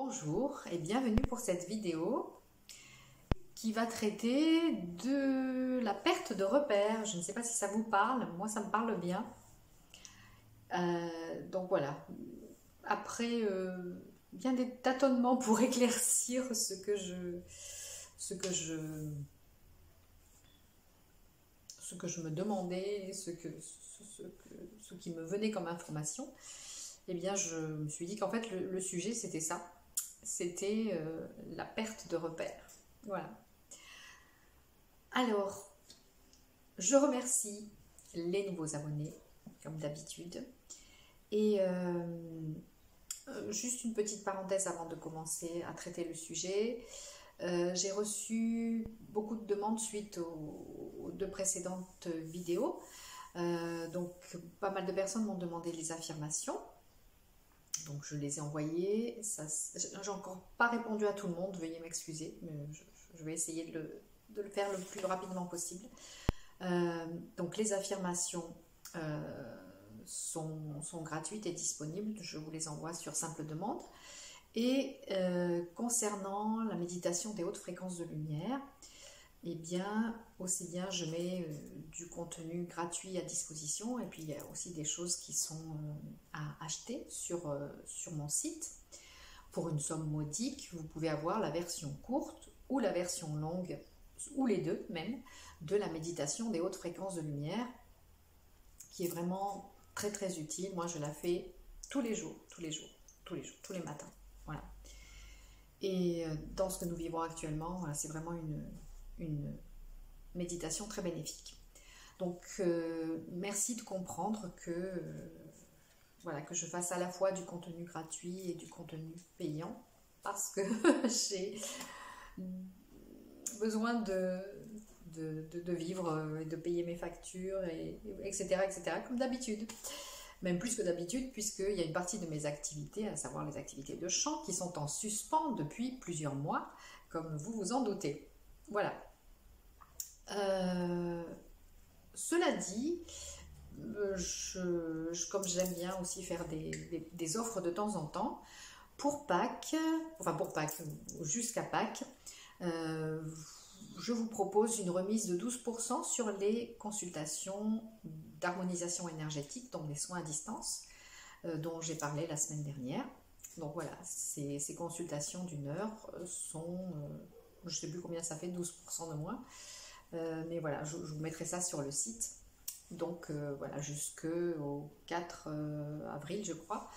Bonjour et bienvenue pour cette vidéo qui va traiter de la perte de repères. Je ne sais pas si ça vous parle, moi ça me parle bien. Donc voilà, après bien des tâtonnements pour éclaircir ce que je me demandais, ce qui me venait comme information, eh bien je me suis dit qu'en fait le sujet c'était ça. C'était la perte de repères. Voilà. Alors, je remercie les nouveaux abonnés, comme d'habitude. Et juste une petite parenthèse avant de commencer à traiter le sujet. J'ai reçu beaucoup de demandes suite aux deux précédentes vidéos. Donc, pas mal de personnes m'ont demandé les affirmations. Donc je les ai envoyés, j'ai encore pas répondu à tout le monde, veuillez m'excuser, mais je vais essayer de le faire le plus rapidement possible. Donc les affirmations sont gratuites et disponibles, je vous les envoie sur simple demande. Et concernant la méditation des hautes fréquences de lumière, eh bien, aussi bien je mets du contenu gratuit à disposition et puis il y a aussi des choses qui sont à acheter sur mon site. Pour une somme modique, vous pouvez avoir la version courte ou la version longue, ou les deux même, de la méditation des hautes fréquences de lumière, qui est vraiment très très utile. Moi je la fais tous les jours, tous les matins. Voilà. Et dans ce que nous vivons actuellement, voilà, c'est vraiment une méditation très bénéfique. Donc merci de comprendre que voilà, que je fasse à la fois du contenu gratuit et du contenu payant, parce que j'ai besoin de vivre et de payer mes factures, etc., comme d'habitude. Même plus que d'habitude, puisqu'il y a une partie de mes activités, à savoir les activités de chant, qui sont en suspens depuis plusieurs mois, comme vous vous en doutez. Voilà. Cela dit, comme j'aime bien aussi faire des offres de temps en temps, pour Pâques, jusqu'à Pâques, je vous propose une remise de 12% sur les consultations d'harmonisation énergétique, donc les soins à distance, dont j'ai parlé la semaine dernière. Donc voilà, ces consultations d'1 heure sont, je ne sais plus combien ça fait, 12% de moins. Mais voilà, je vous mettrai ça sur le site. Donc voilà, jusqu'au 4 avril, je crois,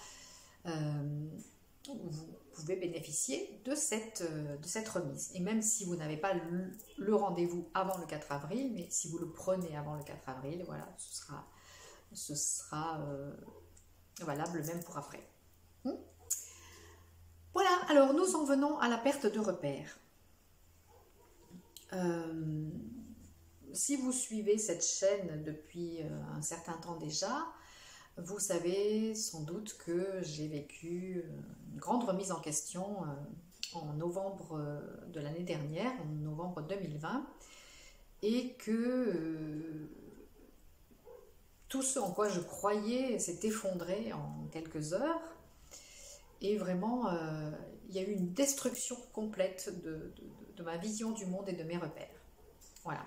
vous pouvez bénéficier de cette remise. Et même si vous n'avez pas le rendez-vous avant le 4 avril, mais si vous le prenez avant le 4 avril, voilà, ce sera valable même pour après. Voilà, alors nous en venons à la perte de repères. Si vous suivez cette chaîne depuis un certain temps déjà, vous savez sans doute que j'ai vécu une grande remise en question en novembre de l'année dernière, en novembre 2020, et que tout ce en quoi je croyais s'est effondré en quelques heures, et vraiment il y a eu une destruction complète de ma vision du monde et de mes repères. Voilà.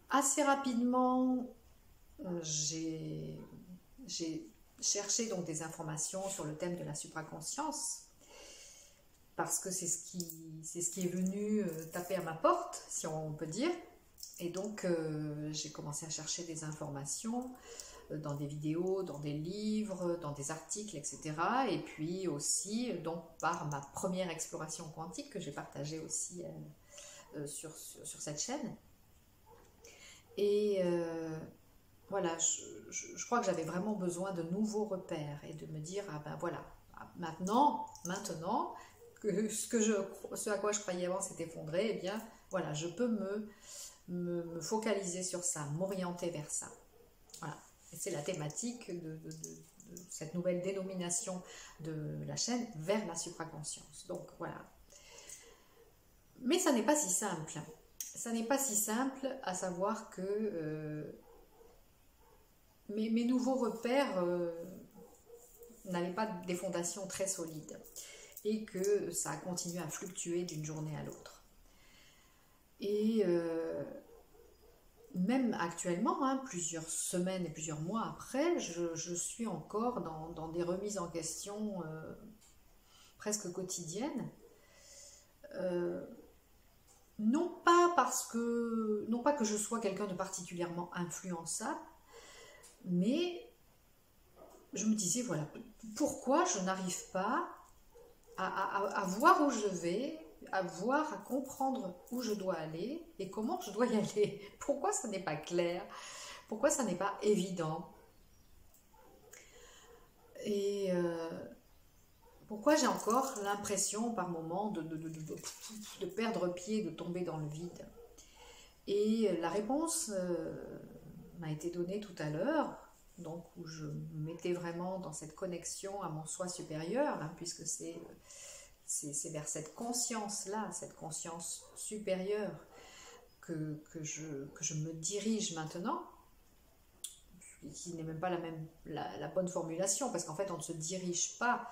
Assez rapidement, j'ai cherché donc des informations sur le thème de la supraconscience, parce que c'est ce qui est venu taper à ma porte, si on peut dire. Et donc j'ai commencé à chercher des informations dans des vidéos, dans des livres, dans des articles, etc. Et puis aussi donc par ma première exploration quantique que j'ai partagée aussi sur cette chaîne. Et voilà, je crois que j'avais vraiment besoin de nouveaux repères et de me dire, ah ben voilà, maintenant que ce à quoi je croyais avant s'est effondré, eh bien voilà, je peux me focaliser sur ça, m'orienter vers ça. Voilà, et c'est la thématique de cette nouvelle dénomination de la chaîne, vers la supraconscience. Donc voilà. Mais ça n'est pas si simple. Ça n'est pas si simple, à savoir que mes nouveaux repères n'avait pas des fondations très solides et que ça a continué à fluctuer d'une journée à l'autre. Et même actuellement, hein, plusieurs semaines et plusieurs mois après, je suis encore dans des remises en question presque quotidiennes. Non pas que je sois quelqu'un de particulièrement influençable, mais je me disais, voilà, pourquoi je n'arrive pas à voir où je vais, à comprendre où je dois aller et comment je dois y aller. Pourquoi ça n'est pas clair? Pourquoi ça n'est pas évident? Et pourquoi j'ai encore l'impression par moments de perdre pied, de tomber dans le vide? Et la réponse m'a été donnée tout à l'heure, donc où je me mettais vraiment dans cette connexion à mon soi supérieur, hein, puisque c'est vers cette conscience-là, cette conscience supérieure que je me dirige maintenant, qui n'est même pas la bonne formulation, parce qu'en fait on ne se dirige pas,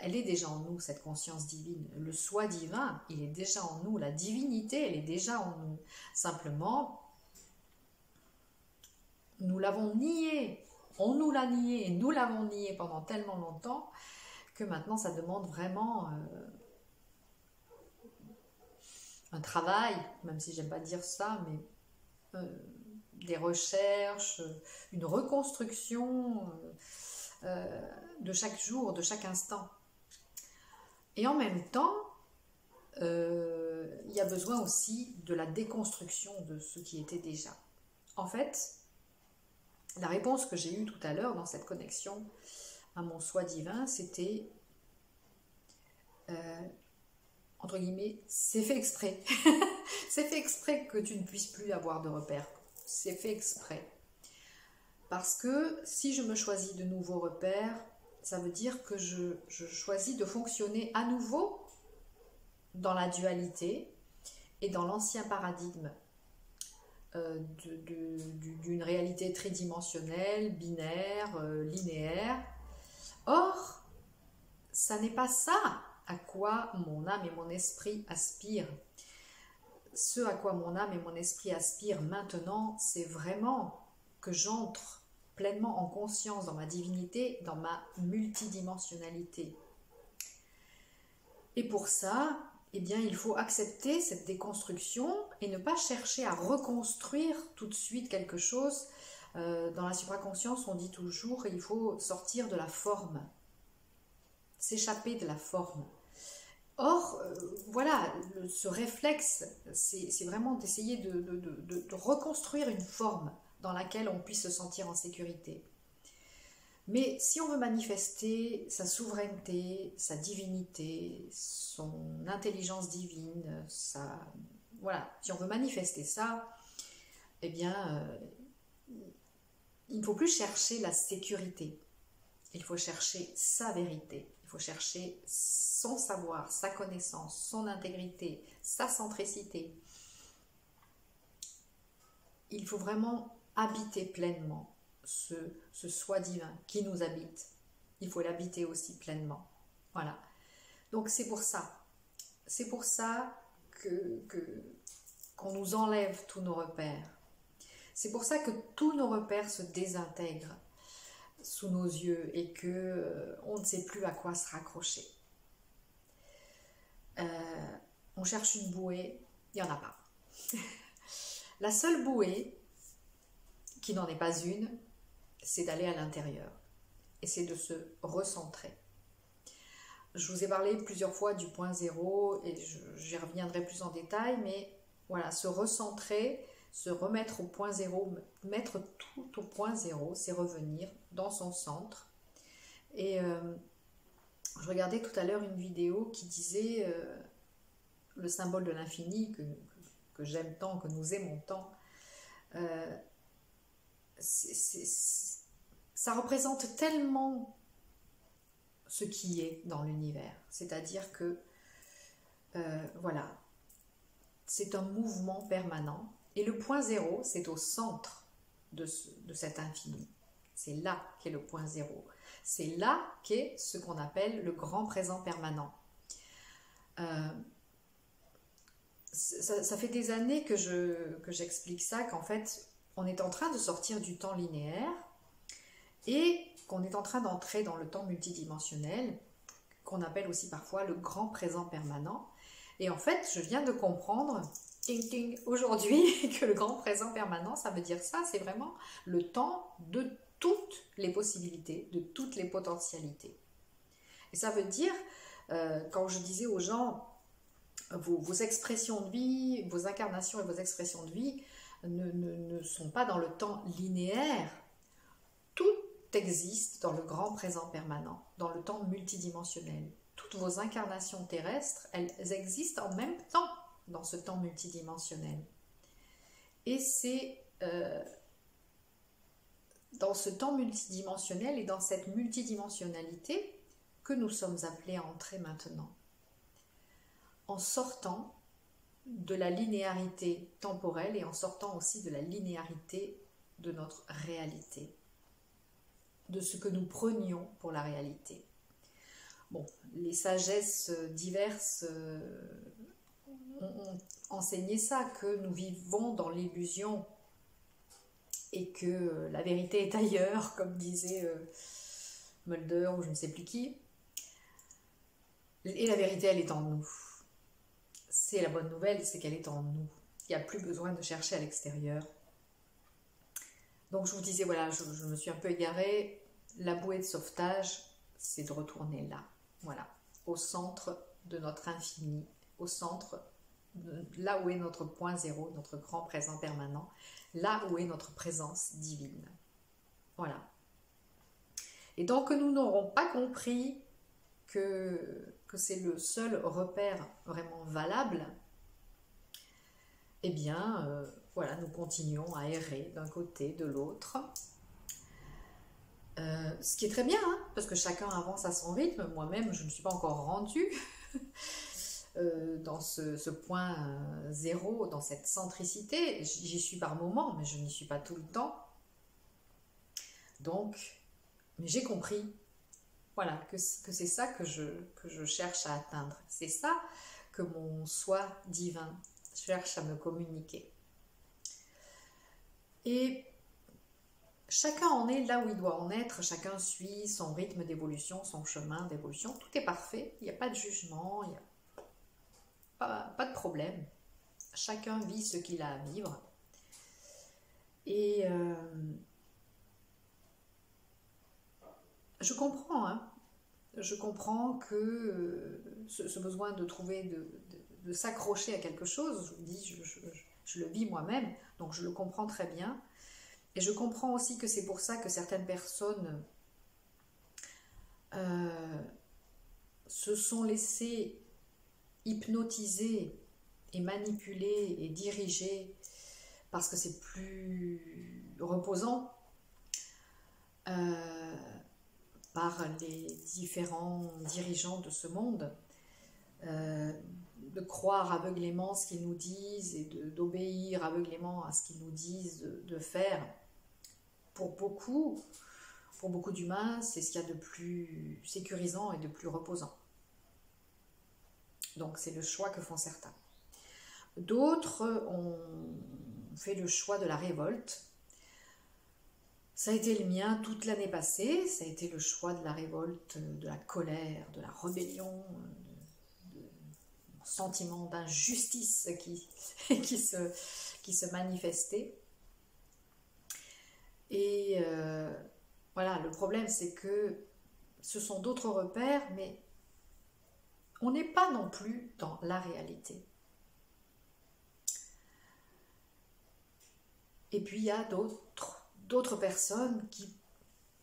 elle est déjà en nous, cette conscience divine. Le soi divin, il est déjà en nous, la divinité, elle est déjà en nous. Simplement, nous l'avons nié, on nous l'a nié, et nous l'avons nié pendant tellement longtemps, que maintenant ça demande vraiment un travail, même si j'aime pas dire ça, mais des recherches, une reconstruction de chaque jour, de chaque instant. Et en même temps, il y a besoin aussi de la déconstruction de ce qui était déjà. En fait, la réponse que j'ai eue tout à l'heure dans cette connexion à mon soi divin, c'était entre guillemets, c'est fait exprès. C'est fait exprès que tu ne puisses plus avoir de repères. C'est fait exprès. Parce que si je me choisis de nouveaux repères, ça veut dire que je choisis de fonctionner à nouveau dans la dualité et dans l'ancien paradigme d'une réalité tridimensionnelle, binaire, linéaire. Or, ça n'est pas ça à quoi mon âme et mon esprit aspirent. Ce à quoi mon âme et mon esprit aspirent maintenant, c'est vraiment que j'entre pleinement en conscience dans ma divinité, dans ma multidimensionnalité. Et pour ça, eh bien, il faut accepter cette déconstruction et ne pas chercher à reconstruire tout de suite quelque chose. Dans la supraconscience, on dit toujours qu'il faut sortir de la forme, s'échapper de la forme. Or, voilà, ce réflexe, c'est vraiment d'essayer de reconstruire une forme dans laquelle on puisse se sentir en sécurité. Mais si on veut manifester sa souveraineté, sa divinité, son intelligence divine, voilà, si on veut manifester ça, eh bien, il ne faut plus chercher la sécurité. Il faut chercher sa vérité. Il faut chercher son savoir, sa connaissance, son intégrité, sa centricité. Il faut vraiment habiter pleinement ce soi divin qui nous habite. Il faut l'habiter aussi pleinement. Voilà. Donc c'est pour ça. C'est pour ça qu'on nous enlève tous nos repères. C'est pour ça que tous nos repères se désintègrent sous nos yeux et que on ne sait plus à quoi se raccrocher. On cherche une bouée, il n'y en a pas. La seule bouée, qui n'en est pas une, c'est d'aller à l'intérieur et c'est de se recentrer. Je vous ai parlé plusieurs fois du point zéro et j'y reviendrai plus en détail, mais voilà, se recentrer, se remettre au point zéro, mettre tout au point zéro, c'est revenir dans son centre. Et je regardais tout à l'heure une vidéo qui disait le symbole de l'infini que j'aime tant, que nous aimons tant. Ça représente tellement ce qui est dans l'univers. C'est-à-dire que, voilà, c'est un mouvement permanent. Et le point zéro, c'est au centre de cet infini. C'est là qu'est le point zéro. C'est là qu'est ce qu'on appelle le grand présent permanent. Ça fait des années que j'explique ça, qu'en fait, on est en train de sortir du temps linéaire et qu'on est en train d'entrer dans le temps multidimensionnel, qu'on appelle aussi parfois le grand présent permanent. Et en fait, je viens de comprendre, ting ting, aujourd'hui, que le grand présent permanent, ça veut dire ça, c'est vraiment le temps de toutes les possibilités, de toutes les potentialités. Et ça veut dire, quand je disais aux gens, vos expressions de vie, vos incarnations et vos expressions de vie ne sont pas dans le temps linéaire. Tout existe dans le grand présent permanent, dans le temps multidimensionnel. Toutes vos incarnations terrestres, elles existent en même temps dans ce temps multidimensionnel. Et c'est dans ce temps multidimensionnel et dans cette multidimensionnalité que nous sommes appelés à entrer maintenant. En sortant de la linéarité temporelle et en sortant aussi de la linéarité de notre réalité, de ce que nous prenions pour la réalité. Bon, les sagesses diverses ont enseigné ça, que nous vivons dans l'illusion et que la vérité est ailleurs, comme disait Mulder ou je ne sais plus qui. Et la vérité, elle est en nous. C'est la bonne nouvelle, c'est qu'elle est en nous. Il n'y a plus besoin de chercher à l'extérieur. Donc je vous disais, voilà, je me suis un peu égarée. La bouée de sauvetage, c'est de retourner là. Voilà, au centre de notre infini, au centre, là où est notre point zéro, notre grand présent permanent, là où est notre présence divine. Voilà. Et tant que nous n'aurons pas compris que c'est le seul repère vraiment valable, eh bien, voilà, nous continuons à errer d'un côté, de l'autre. Ce qui est très bien, hein, parce que chacun avance à son rythme. Moi-même, je ne suis pas encore rendue dans ce point zéro, dans cette centricité. J'y suis par moments, mais je n'y suis pas tout le temps. Donc, mais j'ai compris, voilà, que c'est ça que je cherche à atteindre. C'est ça que mon soi divin cherche à me communiquer. Et chacun en est là où il doit en être, chacun suit son rythme d'évolution, son chemin d'évolution. Tout est parfait, il n'y a pas de jugement, il n'y a pas de problème. Chacun vit ce qu'il a à vivre. Et je comprends, hein. Je comprends que ce besoin de trouver, de s'accrocher à quelque chose, je vous dis, je le vis moi-même, donc je le comprends très bien. Et je comprends aussi que c'est pour ça que certaines personnes se sont laissées hypnotiser et manipuler et diriger parce que c'est plus reposant par les différents dirigeants de ce monde, de croire aveuglément ce qu'ils nous disent et d'obéir aveuglément à ce qu'ils nous disent de faire. Pour beaucoup d'humains, c'est ce qu'il y a de plus sécurisant et de plus reposant. Donc c'est le choix que font certains. D'autres ont fait le choix de la révolte. Ça a été le mien toute l'année passée, ça a été le choix de la révolte, de la colère, de la rébellion, de sentiment d'injustice qui se manifestait. Et voilà, le problème c'est que ce sont d'autres repères, mais on n'est pas non plus dans la réalité. Et puis il y a d'autres personnes qui,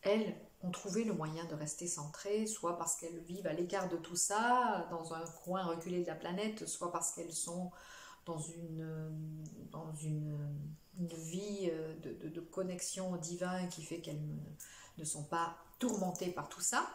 elles, ont trouvé le moyen de rester centrées, soit parce qu'elles vivent à l'écart de tout ça, dans un coin reculé de la planète, soit parce qu'elles sont dans une vie de connexion au divin qui fait qu'elles ne sont pas tourmentées par tout ça.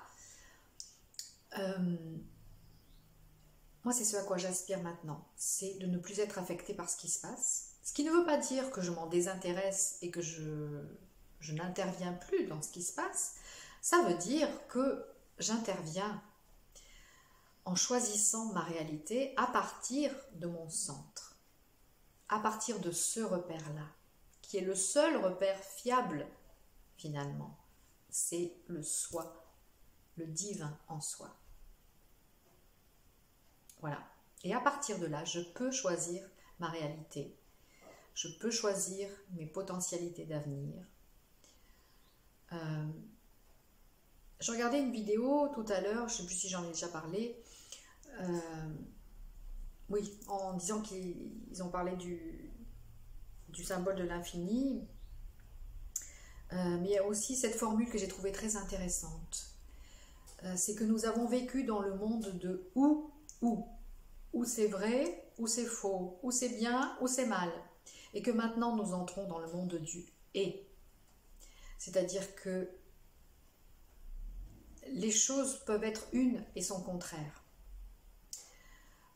Moi, c'est ce à quoi j'aspire maintenant, c'est de ne plus être affectée par ce qui se passe. Ce qui ne veut pas dire que je m'en désintéresse et que je je n'interviens plus dans ce qui se passe, ça veut dire que j'interviens en choisissant ma réalité à partir de mon centre, à partir de ce repère-là, qui est le seul repère fiable finalement. C'est le soi, le divin en soi. Voilà. Et à partir de là, je peux choisir ma réalité. Je peux choisir mes potentialités d'avenir. Je regardais une vidéo tout à l'heure, je ne sais plus si j'en ai déjà parlé, oui, en disant qu'ils ont parlé du symbole de l'infini, mais il y a aussi cette formule que j'ai trouvée très intéressante. C'est que nous avons vécu dans le monde de où c'est vrai, où c'est faux, où c'est bien, où c'est mal, et que maintenant nous entrons dans le monde du et. C'est-à-dire que les choses peuvent être une et son contraire.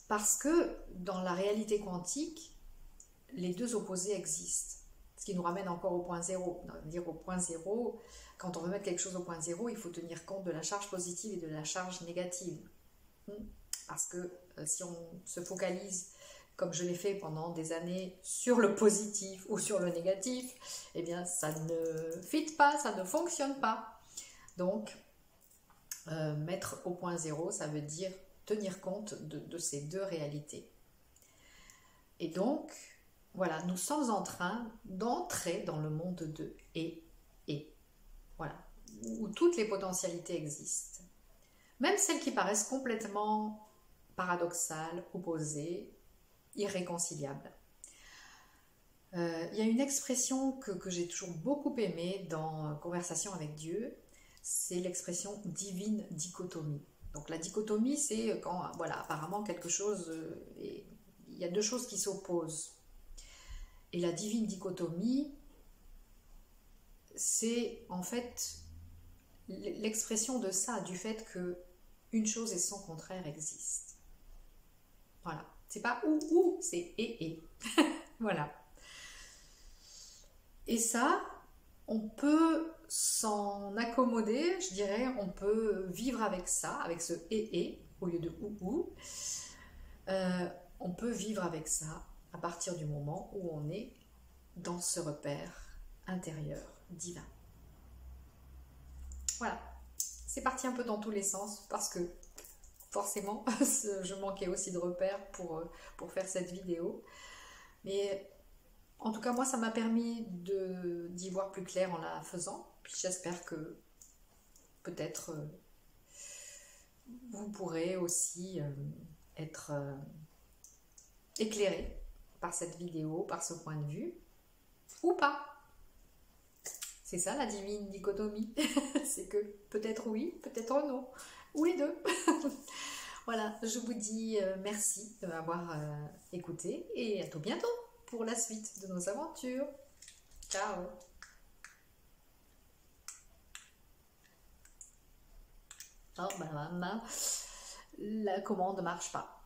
Parce que dans la réalité quantique, les deux opposés existent. Ce qui nous ramène encore au point zéro. Dire au point zéro, quand on veut mettre quelque chose au point zéro, il faut tenir compte de la charge positive et de la charge négative. Parce que si on se focalise, comme je l'ai fait pendant des années, sur le positif ou sur le négatif, eh bien ça ne fit pas, ça ne fonctionne pas. Donc, mettre au point zéro, ça veut dire tenir compte de ces deux réalités. Et donc, voilà, nous sommes en train d'entrer dans le monde de et. Voilà, où toutes les potentialités existent. Même celles qui paraissent complètement paradoxales, opposées, irréconciliables. Il y a une expression que j'ai toujours beaucoup aimée dans Conversation avec Dieu, c'est l'expression divine dichotomie. Donc la dichotomie, c'est quand, voilà, apparemment quelque chose, il y a deux choses qui s'opposent. Et la divine dichotomie, c'est en fait l'expression de ça, du fait que une chose et son contraire existent. Voilà. C'est pas ou, c'est et. Voilà. Et ça, on peut s'en accommoder, je dirais, on peut vivre avec ça, avec ce et, au lieu de ou. On peut vivre avec ça à partir du moment où on est dans ce repère intérieur divin. Voilà, c'est parti un peu dans tous les sens parce que forcément, je manquais aussi de repères pour faire cette vidéo. Mais en tout cas, moi, ça m'a permis d'y voir plus clair en la faisant. Puis j'espère que peut-être vous pourrez aussi être éclairé par cette vidéo, par ce point de vue, ou pas. C'est ça la divine dichotomie. C'est que peut-être oui, peut-être non, ou les deux. Voilà, je vous dis merci de m'avoir écouté et à tout bientôt pour la suite de nos aventures. Ciao. Oh, la commande ne marche pas.